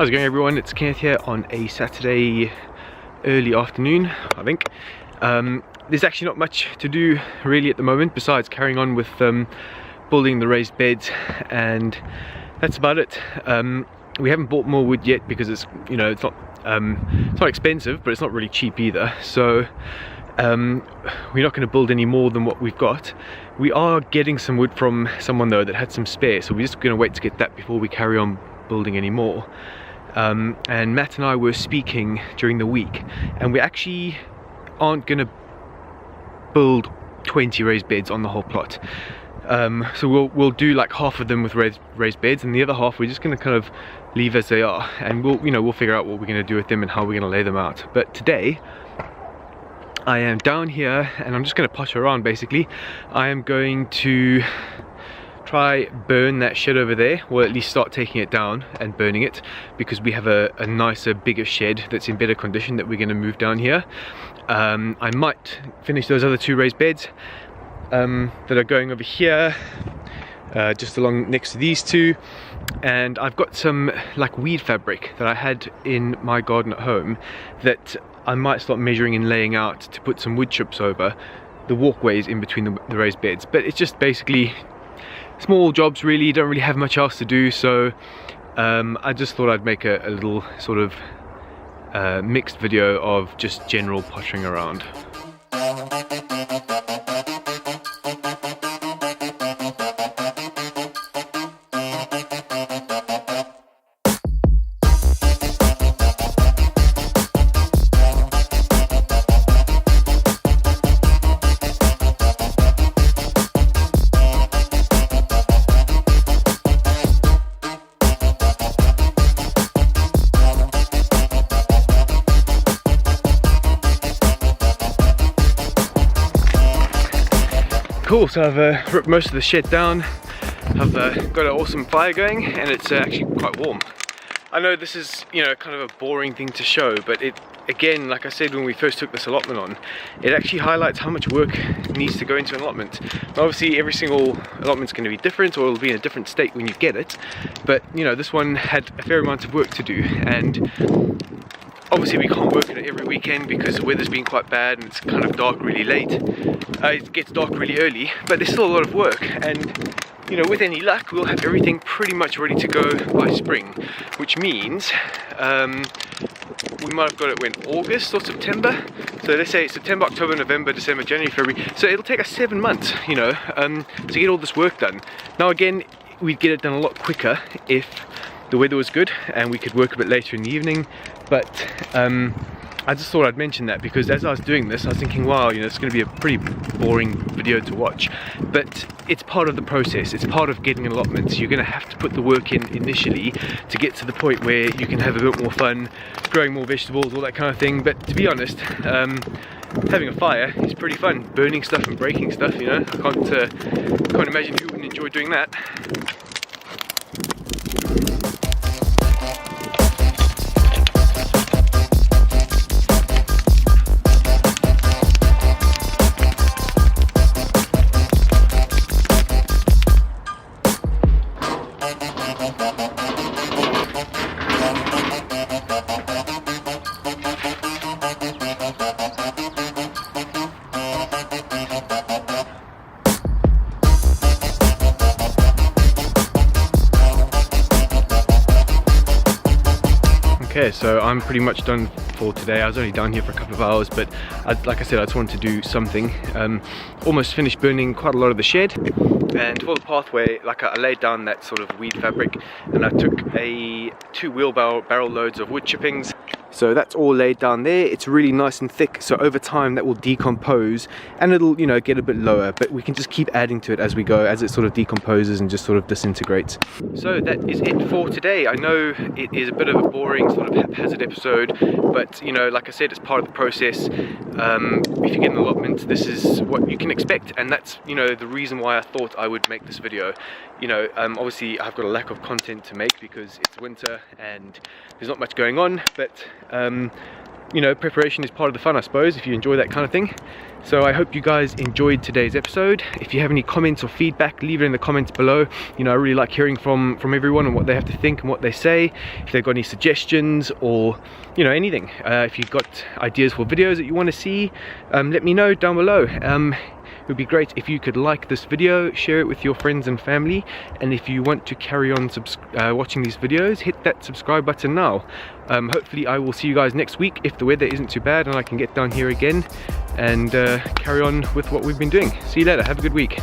How's it going, everyone? It's Kenneth here on a Saturday early afternoon, I think. There's actually not much to do really at the moment besides carrying on with building the raised beds, and that's about it. We haven't bought more wood yet because it's it's not expensive, but it's not really cheap either. So we're not going to build any more than what we've got. We are getting some wood from someone though that had some spare, so we're just going to wait to get that before we carry on building any more. And Matt and I were speaking during the week, and we actually aren't going to build 20 raised beds on the whole plot. So we'll do like half of them with raised beds, and the other half we're just going to kind of leave as they are, and we'll figure out what we're going to do with them and how we're going to lay them out. But today I am down here and I'm just going to potter around. Basically, I am going to try burn that shed over there, or at least start taking it down and burning it, because we have a nicer, bigger shed that's in better condition that we're going to move down here. I might finish those other two raised beds that are going over here, just along next to these two. And I've got some like weed fabric that I had in my garden at home that I might start measuring and laying out to put some wood chips over the walkways in between the raised beds. But it's just basically small jobs really, don't really have much else to do, so I just thought I'd make a little sort of mixed video of just general pottering around. Cool, so I've ripped most of the shed down. I've got an awesome fire going, and it's actually quite warm. I know this is, kind of a boring thing to show, but it, again, like I said when we first took this allotment on, it actually highlights how much work needs to go into an allotment. Obviously, every single allotment's going to be different, or it'll be in a different state when you get it. But, this one had a fair amount of work to do, and obviously we can't work on it every weekend because the weather's been quite bad and it's kind of dark really late. It gets dark really early, but there's still a lot of work, and with any luck we'll have everything pretty much ready to go by spring, which means we might have got it when August or September. So let's say September, October, November, December, January, February. So it'll take us 7 months, to get all this work done. Now again, we'd get it done a lot quicker if the weather was good and we could work a bit later in the evening. But I just thought I'd mention that, because as I was doing this I was thinking, wow, it's going to be a pretty boring video to watch, but it's part of the process. It's part of getting an allotment. You're going to have to put the work in initially to get to the point where you can have a bit more fun growing more vegetables, all that kind of thing. But to be honest, having a fire is pretty fun. Burning stuff and breaking stuff, I can't imagine who wouldn't enjoy doing that. Okay, so I'm pretty much done for today. I was only down here for a couple of hours, but like I said, I just wanted to do something. Almost finished burning quite a lot of the shed, and for the pathway, like I laid down that sort of weed fabric, and I took 2 wheelbarrow loads of wood chippings. So that's all laid down there. It's really nice and thick, so over time that will decompose and it'll get a bit lower, but we can just keep adding to it as we go, as it sort of decomposes and just sort of disintegrates. So that is it for today. I know it is a bit of a boring sort of haphazard episode, but like I said, it's part of the process. If you get an allotment, this is what you can expect, and that's the reason why I thought I would make this video. Obviously I've got a lack of content to make because it's winter and there's not much going on, but you know, preparation is part of the fun, I suppose, if you enjoy that kind of thing. So I hope you guys enjoyed today's episode. If you have any comments or feedback, leave it in the comments below. You know, I really like hearing from everyone and what they have to think and what they say. If they've got any suggestions or, you know, anything. If you've got ideas for videos that you want to see, let me know down below. It would be great if you could like this video, share it with your friends and family, and if you want to carry on watching these videos, hit that subscribe button now. Hopefully I will see you guys next week if the weather isn't too bad and I can get down here again and carry on with what we've been doing. See you later, have a good week.